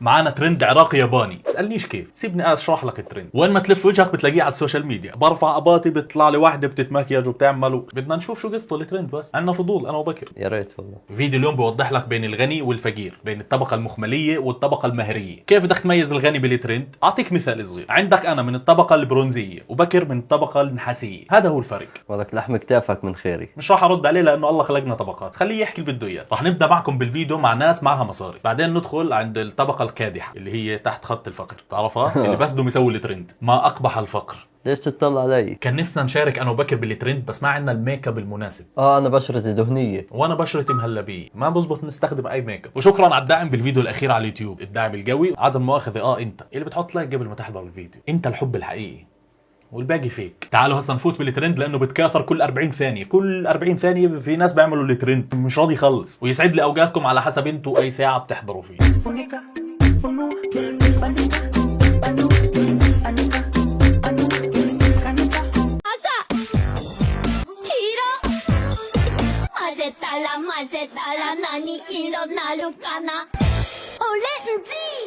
معانا ترند عراقي ياباني. اسألنيش كيف، سيبني اشرح لك الترند. وين ما تلف وجهك بتلاقيه على السوشيال ميديا. برفع اباطي بيطلع لي واحدة بتتمكيج وبتعمل. بدنا نشوف شو قصته الترند، بس عندنا فضول انا وبكر. يا ريت والله. فيديو اليوم بيوضح لك بين الغني والفقير، بين الطبقة المخملية والطبقة المهرية. كيف بدك تميز الغني بالترند؟ اعطيك مثال صغير. عندك انا من الطبقة البرونزية وبكر من الطبقة النحاسية، هذا هو الفرق. ولك لحم كتافك من خيري. مش راح ارد عليه لانه الله خلقنا طبقات، خليه يحكي اللي بده اياه. راح نبدا معكم بالفيديو مع ناس معها مصاري، بعدين ندخل عند الطبقة الكادحة اللي هي تحت خط الفقر، تعرفها؟ اللي بس بدهم يسووا الترند. ما اقبح الفقر. ليش تطلع علي؟ كان نفسنا نشارك انا وبكر بالترند بس ما عندنا الميك اب المناسب. انا بشرتي دهنيه وانا بشرتي مهلبيه، ما بزبط نستخدم اي ميك اب. وشكرا على الدعم بالفيديو الاخير على اليوتيوب، الدعم القوي. عدم مؤاخذه انت اللي بتحط لايك قبل ما تحضر الفيديو، انت الحب الحقيقي والباقي فيك. تعالوا هسه نفوت بالترند لانه بتكاثر كل 40 ثانيه، كل 40 ثانيه في ناس بيعملوا الترند مش راضي يخلص. ويسعد لي اوقاتكم على حسب انتوا اي ساعه بتحضروا فيه.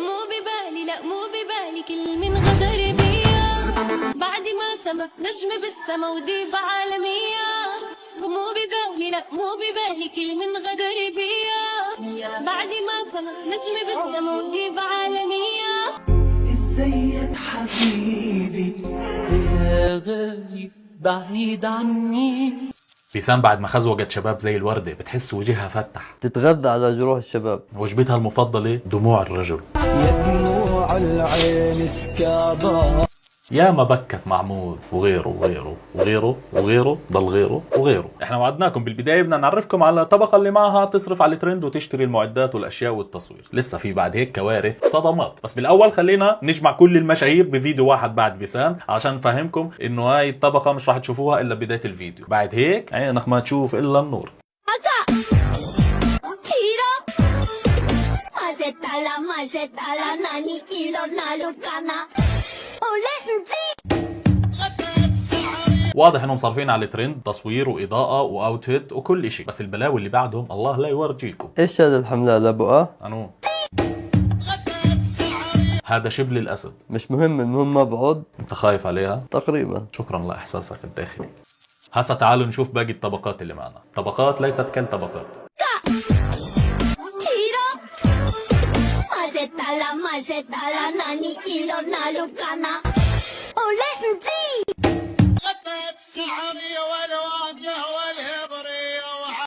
مو ببالي لا مو ببالي كل من غدر بيا بعد ما سما نجم بالسما وديفا عالمية. مو ببالي لا مو ببالي كل من غدر بيا بعد ما سما نجم بالسما وديفا عالمية. ازيك حبيبي يا غايب بعيد عني. بيسام بعد ما خزوقت شباب زي الوردة بتحس وجهها فتح. تتغذى على جروح الشباب. وجبتها المفضلة دموع الرجل. يا دموع العين سكابة. يا ما بكت معمود وغيره وغيره وغيره وغيره ضل غيره وغيره. احنا وعدناكم بالبداية بدنا نعرفكم على الطبقة اللي معها تصرف على الترند وتشتري المعدات والاشياء والتصوير. لسه في بعد هيك كوارث صدمات، بس بالاول خلينا نجمع كل المشاهير بفيديو واحد بعد بيسان عشان نفهمكم انه هاي الطبقة مش راح تشوفوها الا بداية الفيديو. بعد هيك عينك ما تشوف الا النور. واضح انهم صارفين على الترند، تصوير واضاءة واوتفيت وكل اشي. بس البلاوي اللي بعدهم الله لا يورجيكم. ايش هذا الحملة ابو انو هذا شبل الاسد. مش مهم، المهم ما بعد. انت خايف عليها تقريبا. شكرا لاحساسك الداخلي. هسا تعالوا نشوف باقي الطبقات اللي معنا. طبقات ليست كالطبقات.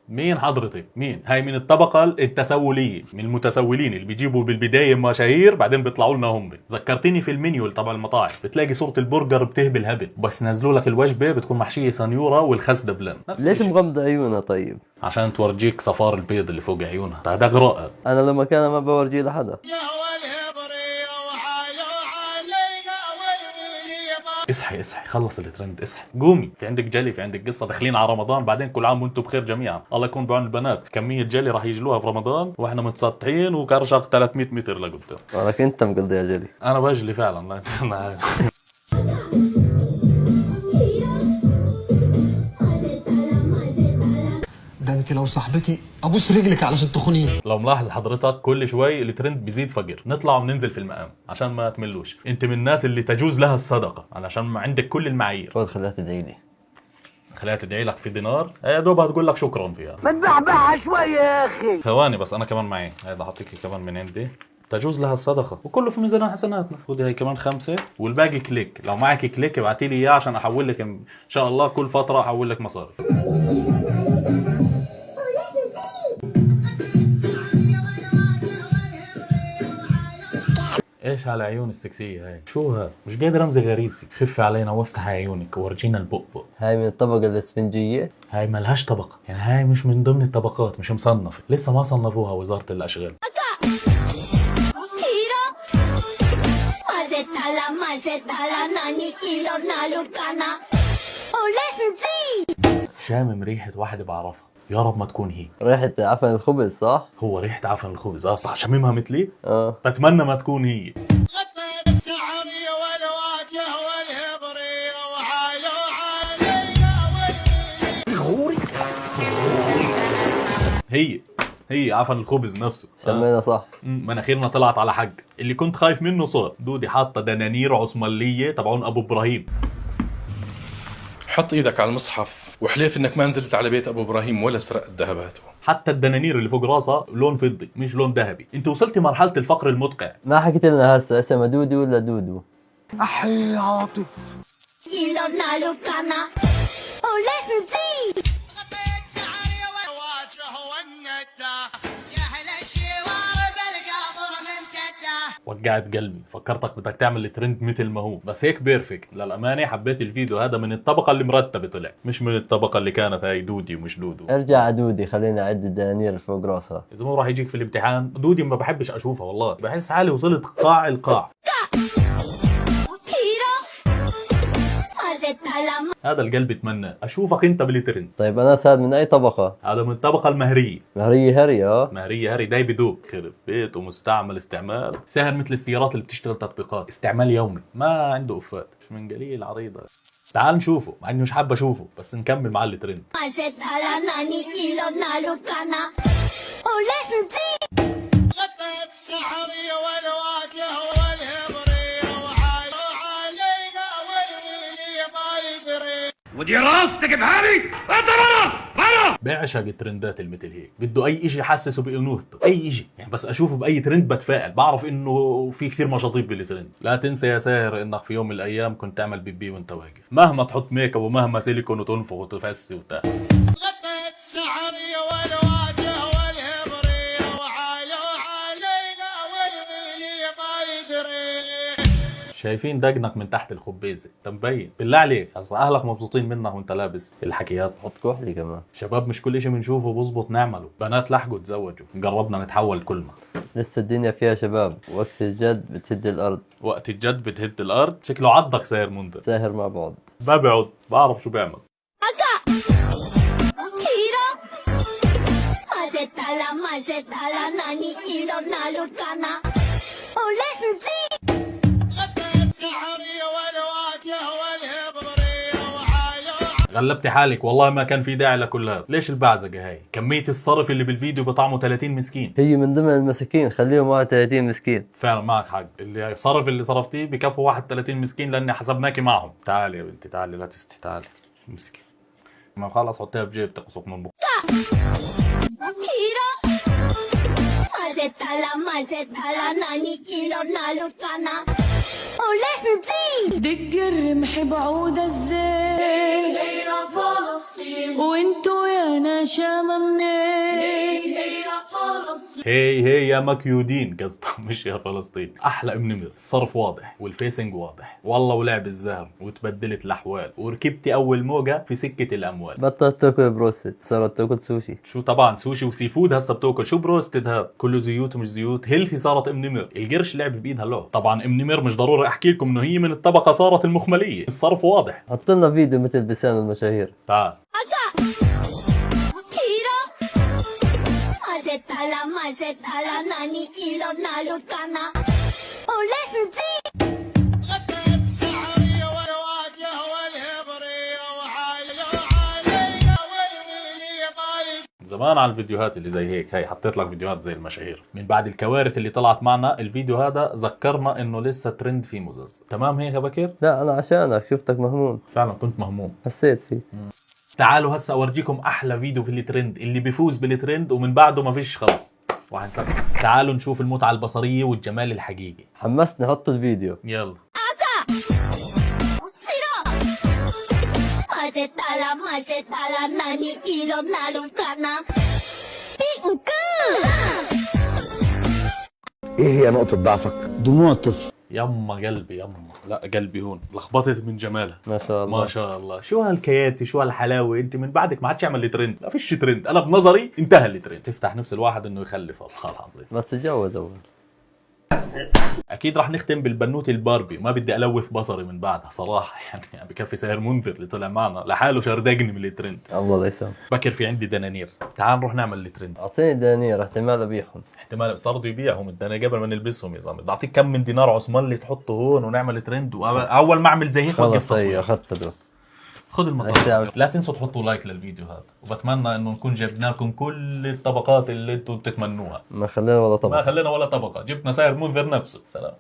مين حضرتك؟ مين؟ هاي من الطبقة التسولية، من المتسولين اللي بيجيبوا بالبداية مشاهير بعدين بيطلعوا لنا هم. ذكرتني في المنيو تبع المطاعم، بتلاقي صورة البرجر بتهبل هبل، بس نزلوا لك الوجبة بتكون محشية سنيورة والخس دبلان. ليش مغمضة عيونها طيب؟ عشان تورجيك صفار البيض اللي فوق عيونها. هذا غراء. انا لما كان ما بورجيه لحدا. اصحي اصحي، خلص الترند، اصحي قومي. في عندك جلي، في عندك قصه، داخلين على رمضان، بعدين كل عام وانتم بخير جميعا. الله يكون بعون البنات، كميه جلي راح يجلوها في رمضان واحنا متسطحين وكرشق 300 متر لقدام. ولك انت مقضي يا جلي. انا بجلي فعلا، لا انا عارف. ده انت لو صاحبتي ابوس رجلك علشان تخونيني. لو ملاحظ حضرتك كل شوي الترند بيزيد فقر، نطلع وننزل في المقام عشان ما تملوش. انت من الناس اللي تجوز لها الصدقه علشان ما عندك كل المعايير. خذ خليها تدعي لي. خليها تدعي لك في دينار، يا دوب هتقول لك شكرا فيها. ما تبعبعها شوية يا اخي. ثواني بس انا كمان معي، هذا حاطيكي كمان من عندي، تجوز لها الصدقه وكله في ميزان حسناتنا. خدي هي كمان 5 والباقي كليك. لو معك كليك ابعتي لي اياه عشان احول لك ان شاء الله كل فتره احول لك مصاري. ايش على عيون السكسيه هاي؟ شو هاد؟ مش قادر امزج غريزتي. خفي علينا وافتحي عيونك وورجينا البؤبؤ. هاي من الطبقة الاسفنجية. هاي ملهاش طبقه، يعني هاي مش من ضمن الطبقات، مش مصنفه، لسه ما صنفوها وزاره الاشغال. شامم ريحه واحده بعرفها، يا رب ما تكون هي. ريحة عفن الخبز صح؟ هو ريحه عفن الخبز. صح، شاممها مثلي. اه. بتمنى ما تكون هي. هي هي عفن الخبز نفسه. سمينا صح. مناخيرنا طلعت على حق. اللي كنت خايف منه صار. دودي حاطه دنانير عثمانيه تبعون ابو ابراهيم. حط ايدك على المصحف وحليف انك ما نزلت على بيت ابو ابراهيم ولا سرقت ذهباته. حتى الدنانير اللي فوق راسها لون فضي مش لون ذهبي. انت وصلتي مرحله الفقر المدقع. ما حكيت لنا هسه اسمها دودي ولا دودو؟ أحي عاطف. 일어나러 가나 올레지 وقعت قلبي. فكرتك بدك تعمل الترند مثل ما هو بس هيك بيرفكت. للامانه حبيت الفيديو هذا من الطبقه اللي مرتبه طلع مش من الطبقه اللي كانت هاي دودي ومش دودو. ارجع على دودي خلينا اعد الدنانير اللي فوق راسها. اذا مو راح يجيك في الامتحان دودي ما بحبش اشوفها والله. بحس حالي وصلت قاع القاع. 길어 맞았달라 هذا القلب يتمنى اشوفك انت بالترند. طيب انس هذا من اي طبقة؟ هذا من الطبقه المهريه. مهرية هري مهريه هري داي بدوب خرب بيت ومستعمل استعمال سهل مثل السيارات اللي بتشتغل تطبيقات استعمال يومي ما عنده افات مش من قليل عريضه. تعال نشوفه مع اني مش حابب اشوفه بس نكمل مع الترند. 맞았달라 나니 일어나러 가나 올레지 غطيت شعري والواجه والهبري وعلينا والولي ما يدري ودي راسك بهالي انت برا بعشق الترندات اللي مثل هيك. بده اي اشي يحسسه بانوثته اي اشي يعني بس اشوفه باي ترند بتفائل. بعرف انه في كثير مشاطيب بالترند. لا تنسى يا ساهر انك في يوم من الايام كنت تعمل بيبي وانت واقف مهما تحط ميك اب ومهما سيليكون وتنفخ وتفسي وبتاع. غطيت شعري والواجه والهبري وعلينا والولي ما يدري. شايفين دقنك من تحت الخبيزه انت مبين. بالله عليك اصلا اهلك مبسوطين منك وانت لابس الحكيات. حط كحلي كمان. شباب مش كل اشي بنشوفه بزبط نعمله. بنات لحقوا تزوجوا قربنا نتحول كلنا. لسه الدنيا فيها شباب. وقت الجد بتهد الارض. وقت الجد بتهد الارض. شكله عضك ساير منذر. ساهر مع بعض. ببعد بعرف شو بيعمل. 길어 맞았달라 나니 일어나러 가나 올레지 غطيت شعري والواجه والهبري غلبتي حالك والله ما كان في داعي لكل هذا. ليش البعزقه هاي؟ كميه الصرف اللي بالفيديو بطعمه 30 مسكين. هي من ضمن المساكين خليهم 31 مسكين. فعلا معك حق. اللي صرف اللي صرفتيه بكفوا 31 مسكين لاني حسبناكي معهم. تعالي يا بنتي تعالي لا تستحي تعالي امسكي. ما خلص حطيها في جيب تقصق من بق. 길어 맞았달라 나니 일어나러 가나 올레지 دق الرمح بعود الزين هي فلسطين وانتو يا نشامة منين هي فلسطين. هي يا مكيودين قصدها مش يا فلسطين. احلى ام نمر. الصرف واضح والفيسنج واضح والله ولعب الزهر وتبدلت الاحوال وركبتي اول موجه في سكه الاموال. بطلت تاكل بروست صارت تاكل سوشي. شو طبعا سوشي وسي فود هسه بتاكل. شو بروستد هذا كله زيوت ومش زيوت. هيلثي صارت ام نمر. القرش لعب بايدها اللعب. طبعا ام نمر مش ضروري احكي لكم انه هي من الطبقه صارت المخمليه. الصرف واضح. حط لنا فيديو مثل بسان المشاهير. تعال 길어 맞았달라 나니 일어나러 가나 올레지 غطيت شعري والواجه والهبري وعلينا والولي ما يدري. زمان على الفيديوهات اللي زي هيك. هاي حطيت لك فيديوهات زي المشاهير. من بعد الكوارث اللي طلعت معنا الفيديو هذا ذكرنا انه لسه ترند في مزز. تمام هيك يا بكر؟ لا انا عشانك شفتك مهموم. فعلا كنت مهموم. حسيت فيك. تعالوا هسه اورجيكم احلى فيديو في الترند اللي بيفوز بالترند ومن بعده ما فيش خلص راح نسكر. تعالوا نشوف المتعه البصريه والجمال الحقيقي. حمسني حط الفيديو. يلا 싫어 맞았달라 나니 일어나러 가나 핑크 ايه هي نقطة ضعفك؟ دموع الطفل. يما قلبي يما. لا قلبي هون لخبطت من جمالها. ما شاء الله. ما شاء الله. شو هالكياتي شو هالحلاوه. انت من بعدك ما حدش يعمل لي ترند. ما فيش ترند. انا بنظري انتهى الترند. تفتح نفس الواحد انه يخلف والله العظيم. بس تجوز اول. اكيد راح نختم بالبنوت الباربي وما بدي الوث بصري من بعدها صراحه يعني بكفي ساهر منذر اللي طلع معنا لحاله شردقني من الترند. الله لا يسامح. بكر في عندي دنانير. تعال نروح نعمل الترند. اعطيني دنانير احتمال ابيعهم. احتمال صاروا يبيعهم الدنانير قبل ما نلبسهم يا زلمه. بعطيك كم من دينار عثمان اللي تحطه هون ونعمل ترند. واول ما اعمل زي هيك وقف خلص هي تصوير. اخذت هدول. خذ المصاري. لا تنسوا تحطوا لايك للفيديو هذا، وبتمنى انه نكون جبنا لكم كل الطبقات اللي انتم بتتمنوها. ما خلينا ولا ما طبق. خلينا ولا طبقة، جبنا سائر منذر نفسه. سلام.